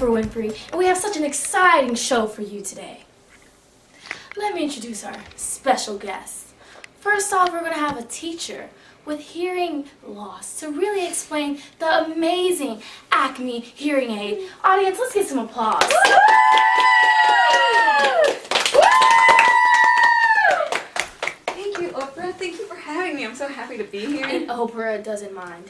Oprah Winfrey, and we have such an exciting show for you today. Let me introduce our special guests. First off, we're going to have a teacher with hearing loss to really explain the amazing Acme hearing aid. Audience, let's get some applause. Thank you, Oprah. Thank you for having me. I'm so happy to be here. And Oprah doesn't mind.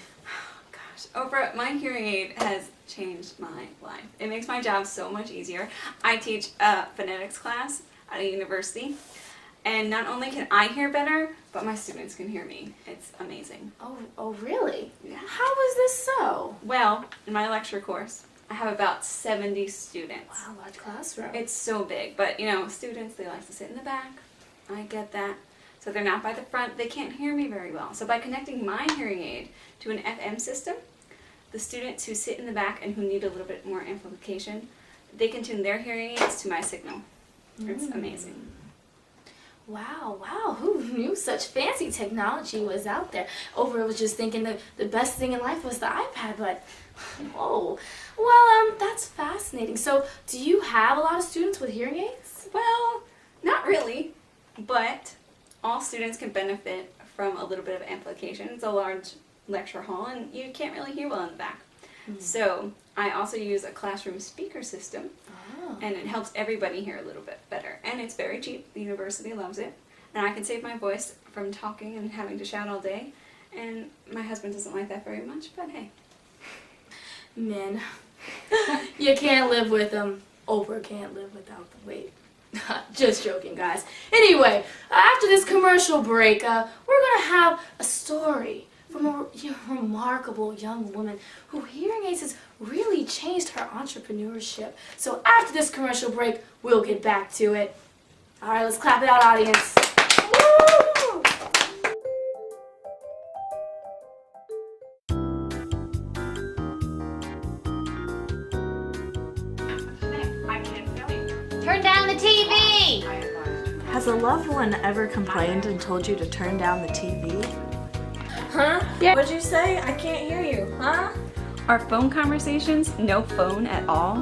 Oprah, my hearing aid has changed my life. It makes my job so much easier. I teach a phonetics class at a university, and not only can I hear better, but my students can hear me. It's amazing. Oh, really? Yeah. How is this so? Well, in my lecture course, I have about 70 students. Wow, large classroom. It's so big, but you know, students, they like to sit in the back. I get that. So they're not by the front. They can't hear me very well. So by connecting my hearing aid to an FM system, the students who sit in the back and who need a little bit more amplification, they can tune their hearing aids to my signal. It's amazing. Wow, who knew such fancy technology was out there? Oprah was just thinking the best thing in life was the iPad, but whoa. Well, that's fascinating. So, do you have a lot of students with hearing aids? Well, not really, but all students can benefit from a little bit of amplification. It's a large lecture hall and you can't really hear well in the back. So I also use a classroom speaker system, and it helps everybody hear a little bit better. And it's very cheap. The university loves it. And I can save my voice from talking and having to shout all day. And my husband doesn't like that very much, but hey. Men. You can't live with them. Oprah can't live without them. Wait. Just joking, guys. Anyway, after this commercial break, we're going to have a story from a remarkable young woman whose hearing aids has really changed her entrepreneurship. So after this commercial break, we'll get back to it. All right, let's clap it out, audience. Woo! Turn down the TV! Has a loved one ever complained and told you to turn down the TV? Huh? Yeah. What'd you say? I can't hear you. Huh? Are phone conversations no phone at all?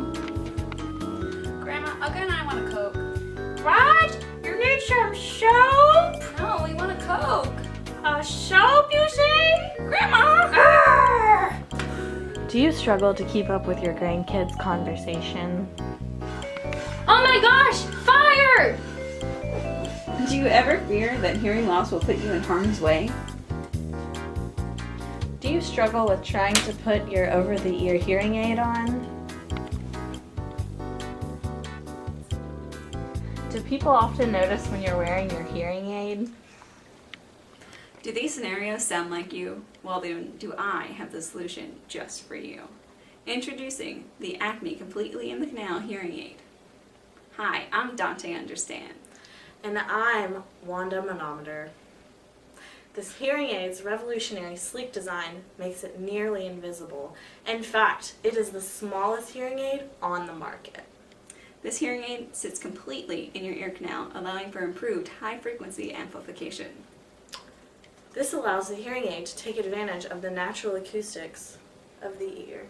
Grandma, Uga and I want a Coke. Raj, you need some soap? No, we want a Coke. Soap, you say? Grandma! Do you struggle to keep up with your grandkids' conversation? Oh my gosh, fire! Do you ever fear that hearing loss will put you in harm's way? Do you struggle with trying to put your over-the-ear hearing aid on? Do people often notice when you're wearing your hearing aid? Do these scenarios sound like you? Well, then do I have the solution just for you. Introducing the Acme Completely in the Canal hearing aid. Hi, I'm Dante Understand. And I'm Wanda Manometer. This hearing aid's revolutionary sleek design makes it nearly invisible. In fact, it is the smallest hearing aid on the market. This hearing aid sits completely in your ear canal, allowing for improved high-frequency amplification. This allows the hearing aid to take advantage of the natural acoustics of the ear.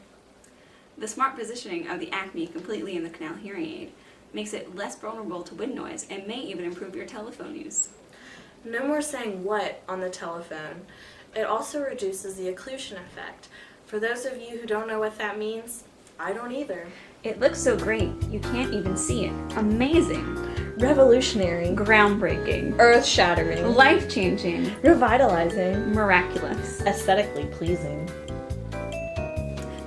The smart positioning of the Acme Completely in the Canal hearing aid makes it less vulnerable to wind noise and may even improve your telephone use. No more saying what on the telephone. It also reduces the occlusion effect. For those of you who don't know what that means, I don't either. It looks so great, you can't even see it. Amazing. Revolutionary. Groundbreaking. Earth-shattering. Life-changing. Revitalizing. Miraculous. Aesthetically pleasing.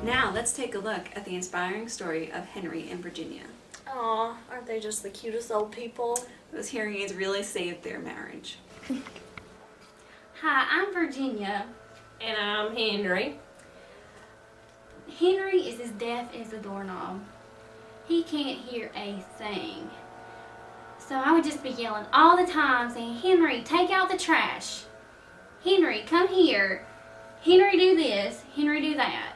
Now let's take a look at the inspiring story of Henry and Virginia. Aw, aren't they just the cutest old people? Those hearing aids really saved their marriage. Hi, I'm Virginia. And I'm Henry. Henry is as deaf as a doorknob. He can't hear a thing. So I would just be yelling all the time saying, Henry, take out the trash. Henry, come here. Henry, do this. Henry, do that.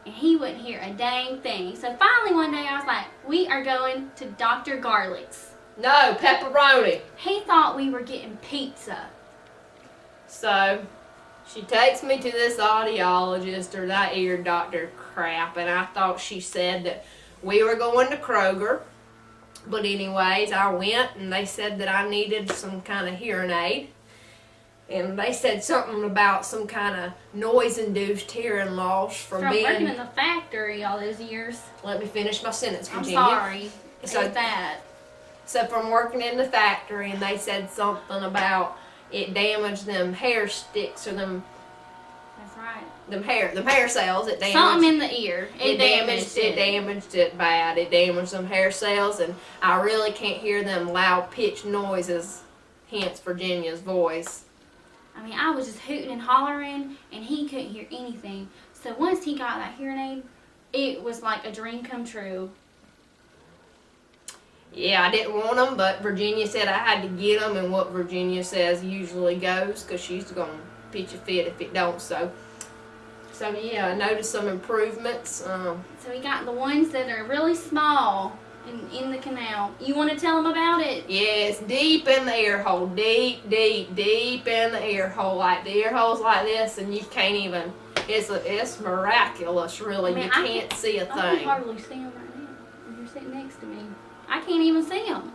And he wouldn't hear a dang thing. So finally one day I was like, we are going to Dr. Garlick's. No, pepperoni. He thought we were getting pizza. So, she takes me to this audiologist or that ear doctor crap, and I thought she said that we were going to Kroger. But anyways, I went and they said that I needed some kind of hearing aid. And they said something about some kind of noise-induced hearing loss from From working in being... the factory all those years. Let me finish my sentence, I'm Virginia. sorry. So- It's that. So from working in the factory, and they said something about it damaged them hair sticks or them That's right. hair cells. It damaged. Something in the ear. It damaged It damaged it bad. It damaged them hair cells, and I really can't hear them loud pitched noises. Hence Virginia's voice. I mean, I was just hooting and hollering, and he couldn't hear anything. So once he got that hearing aid, it was like a dream come true. Yeah, I didn't want them, but Virginia said I had to get them, and what Virginia says usually goes, because she's going to pitch a fit if it don't. So yeah, I noticed some improvements. So we got the ones that are really small in the canal. You want to tell them about it? Yes, deep in the ear hole, deep in the ear hole, like the ear hole's like this, and you can't even. It's miraculous, really. I mean, You I can't see a I can thing. hardly see them right now. You're sitting next to me. I can't even see them.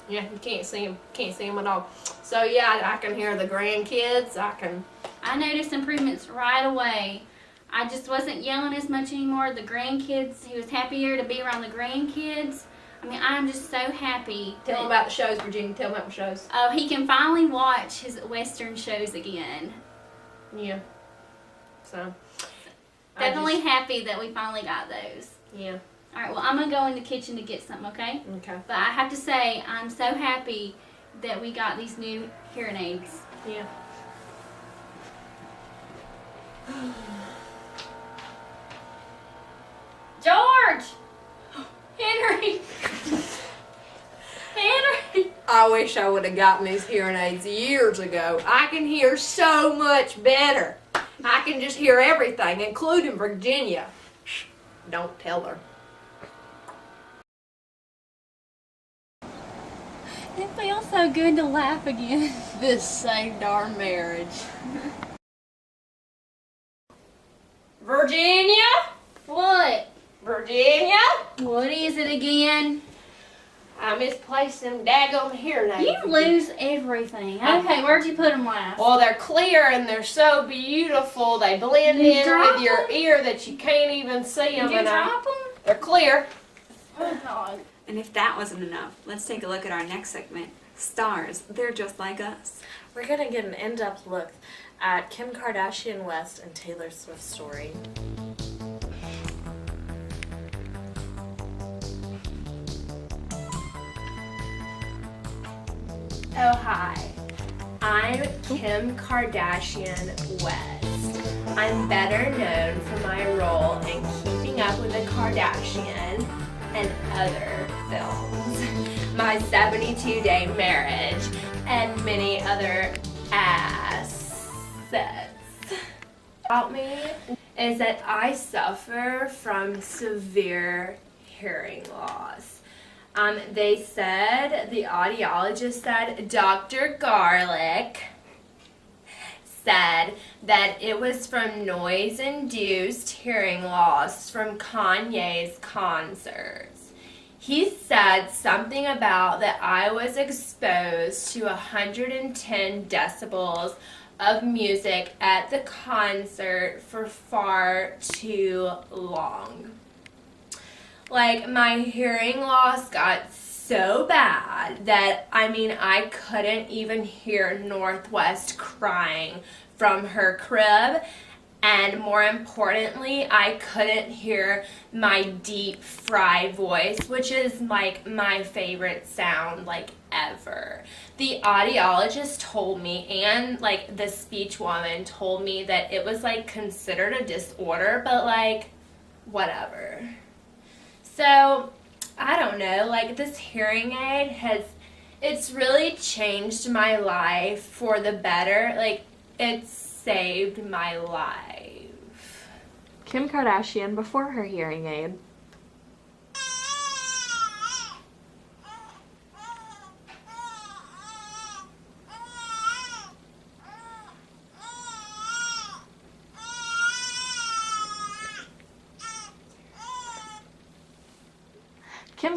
Yeah, you can't see them. Can't see them at all. So yeah, I can hear the grandkids. I noticed improvements right away. I just wasn't yelling as much anymore. The grandkids, he was happier to be around the grandkids. I mean, I'm just so happy. Tell them about the shows, Virginia. Tell them about the shows. Oh, he can finally watch his Western shows again. Yeah. So. Definitely happy that we finally got those. Yeah. All right, well, I'm going to go in the kitchen to get some, okay? Okay. But I have to say, I'm so happy that we got these new hearing aids. Yeah. George! Henry! Henry! I wish I would have gotten these hearing aids years ago. I can hear so much better. I can just hear everything, including Virginia. Shh, don't tell her. It feels so good to laugh again. This saved our marriage. Virginia? What? Virginia? What is it again? I misplaced them daggum hearing aids. You lose everything. Okay, where'd you put them last? Well, they're clear and they're so beautiful. They blend You in drop with your them? ear that you can't even see them. Did you drop them? They're clear. Oh, God. And if that wasn't enough, let's take a look at our next segment. Stars, they're just like us. We're gonna get an in-depth look at Kim Kardashian West and Taylor Swift's story. Oh, hi. I'm Kim Kardashian West. I'm better known for my role in Keeping Up with the Kardashians and other films, my 72-day marriage, and many other assets. About me is that I suffer from severe hearing loss. They said, the audiologist said, Dr. Garlic said that it was from noise-induced hearing loss from Kanye's concerts. He said something about that I was exposed to 110 decibels of music at the concert for far too long. Like, my hearing loss got so bad that, I couldn't even hear Northwest crying from her crib. And more importantly, I couldn't hear my deep, fry voice, which is, my favorite sound, ever. The audiologist told me, and, the speech woman told me that it was, considered a disorder, but, whatever. So, I don't know, this hearing aid it's really changed my life for the better. It's saved my life. Kim Kardashian before her hearing aid.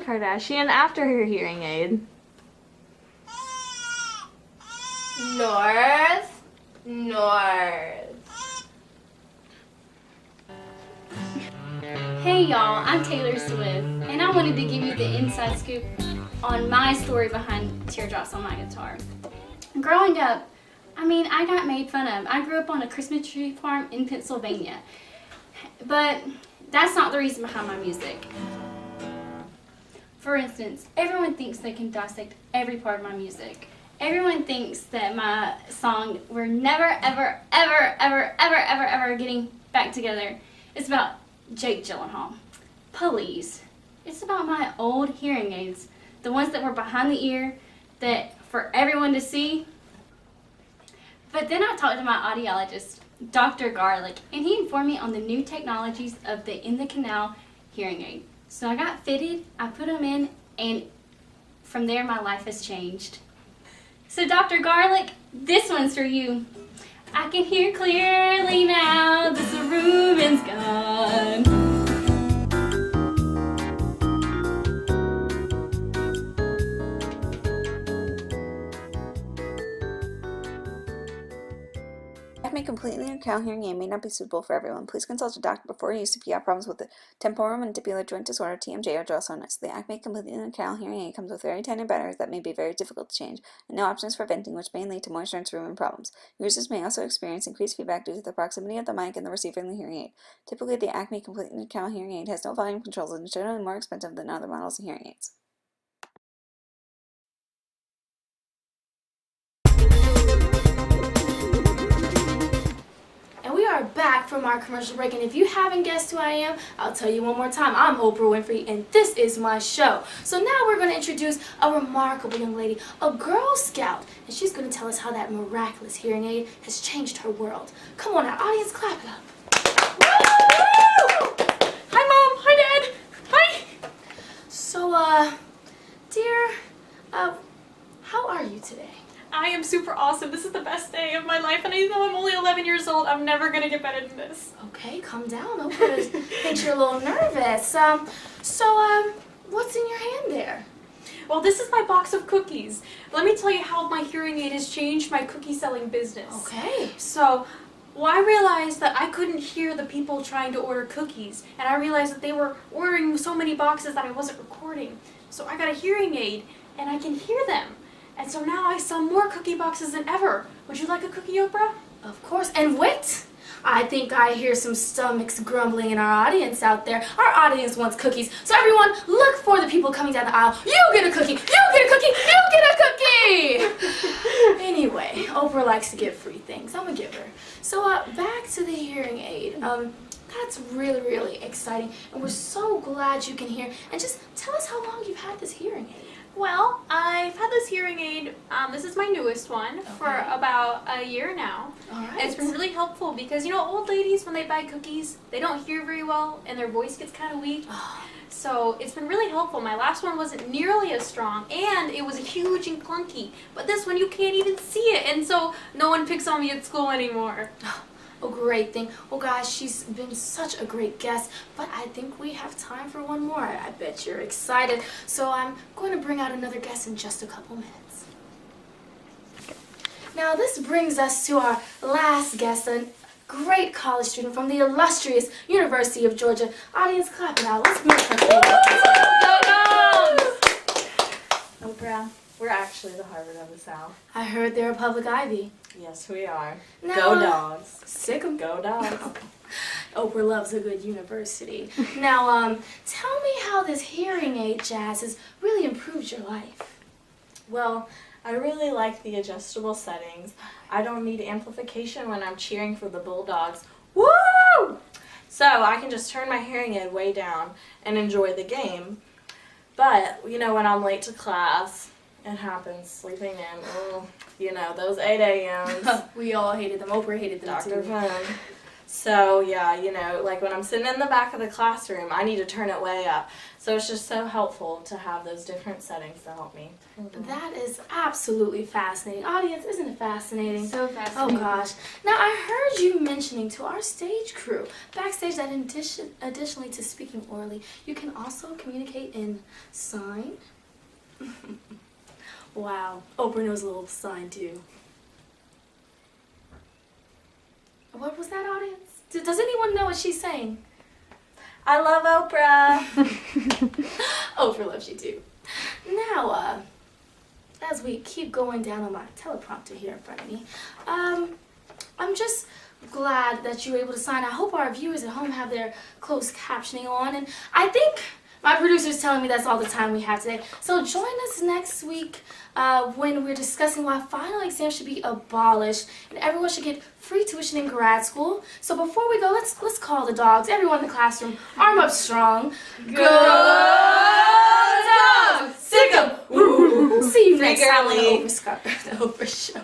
Kim Kardashian after her hearing aid? North. North. Hey y'all, I'm Taylor Swift, and I wanted to give you the inside scoop on my story behind Teardrops on My Guitar. Growing up, I got made fun of. I grew up on a Christmas tree farm in Pennsylvania. But that's not the reason behind my music. For instance, everyone thinks they can dissect every part of my music. Everyone thinks that my song, we're never, ever, ever, ever, ever, ever, ever getting back together, it's about Jake Gyllenhaal. Please. It's about my old hearing aids, the ones that were behind the ear, that for everyone to see. But then I talked to my audiologist, Dr. Garlick, and he informed me on the new technologies of the in the canal hearing aid. So I got fitted, I put them in, and from there my life has changed. So Dr. Garlick, this one's for you. I can hear clearly now, the cerumen's gone. Acme Completely Canal hearing aid may not be suitable for everyone. Please consult a doctor before use if you have problems with the temporomandibular joint disorder, TMJ, or jaw soreness. The Acme Completely Canal hearing aid comes with very tiny batteries that may be very difficult to change, and no options for venting, which may lead to moisture and cerumen problems. Users may also experience increased feedback due to the proximity of the mic and the receiver in the hearing aid. Typically, the Acme Completely Canal hearing aid has no volume controls and is generally more expensive than other models of hearing aids. And we are back from our commercial break, and if you haven't guessed who I am, I'll tell you one more time. I'm Oprah Winfrey, and this is my show. So now we're going to introduce a remarkable young lady, a Girl Scout, and she's going to tell us how that miraculous hearing aid has changed her world. Come on now, audience, clap it up. Woo! Hi, Mom. Hi, Dad. Hi. So, dear, how are you today? I am super awesome. This is the best day of my life, and I know I'm only 11 years old. I'm never gonna get better than this. Okay, calm down. Oprah thinks you're a little nervous. What's in your hand there? Well, this is my box of cookies. Let me tell you how my hearing aid has changed my cookie selling business. Okay. So, I realized that I couldn't hear the people trying to order cookies, and I realized that they were ordering so many boxes that I wasn't recording. So I got a hearing aid, and I can hear them. And so now I sell more cookie boxes than ever. Would you like a cookie, Oprah? Of course. And wait! I think I hear some stomachs grumbling in our audience out there. Our audience wants cookies. So everyone, look for the people coming down the aisle. You get a cookie! You get a cookie! You get a cookie! Anyway, Oprah likes to give free things. I'm gonna give her. So back to the hearing aid. That's really, really exciting. And we're so glad you can hear. And just tell us how long you've had this hearing aid. Well, I've had this hearing aid, this is my newest one, for about a year now. All right. And it's been really helpful because, you know, old ladies, when they buy cookies, they don't hear very well and their voice gets kind of weak. So it's been really helpful. My last one wasn't nearly as strong, and it was huge and clunky. But this one, you can't even see it, and so no one picks on me at school anymore. Oh, great thing. Well, guys, she's been such a great guest, but I think we have time for one more. I bet you're excited. So I'm going to bring out another guest in just a couple minutes. Now, this brings us to our last guest, a great college student from the illustrious University of Georgia. Audience, clap it out. Let's make her Go Oprah, we're actually the Harvard of the South. I heard they're a public Ivy. Yes, we are. Now, Go Dogs. Sick 'em. Go Dogs. Oprah loves a good university. Now, tell me how this hearing aid jazz has really improved your life. Well, I really like the adjustable settings. I don't need amplification when I'm cheering for the Bulldogs. Woo! So I can just turn my hearing aid way down and enjoy the game. But, you know, when I'm late to class, it happens, sleeping in, those 8 a.m.s. We all hated them. Oprah hated them Dr. too. Fun. So yeah, you know, like when I'm sitting in the back of the classroom, I need to turn it way up. So it's just so helpful to have those different settings to help me. That is absolutely fascinating. Audience, isn't it fascinating? So fascinating. Oh gosh. Now I heard you mentioning to our stage crew backstage that additionally to speaking orally, you can also communicate in sign. Wow. Oprah knows a little sign too. What was that, audience? Does anyone know what she's saying? I love Oprah. Oprah loves you too. Now, as we keep going down on my teleprompter here in front of me, I'm just glad that you were able to sign. I hope our viewers at home have their closed captioning on, and I think my producer's telling me that's all the time we have today. So join us next week when we're discussing why final exams should be abolished and everyone should get free tuition in grad school. So before we go, let's call the dogs. Everyone in the classroom, arm up strong. Go dogs! Sick 'em! See you next time on the Oprah Show.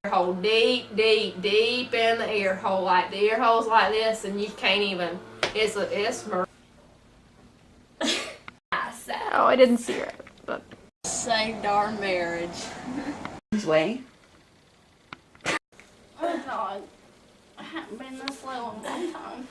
Hole deep, deep, deep in the ear hole, like the ear hole's like this, and you can't even. It's Oh, I didn't see her, but. Saved our marriage. Oh God, I haven't been this low in a long time.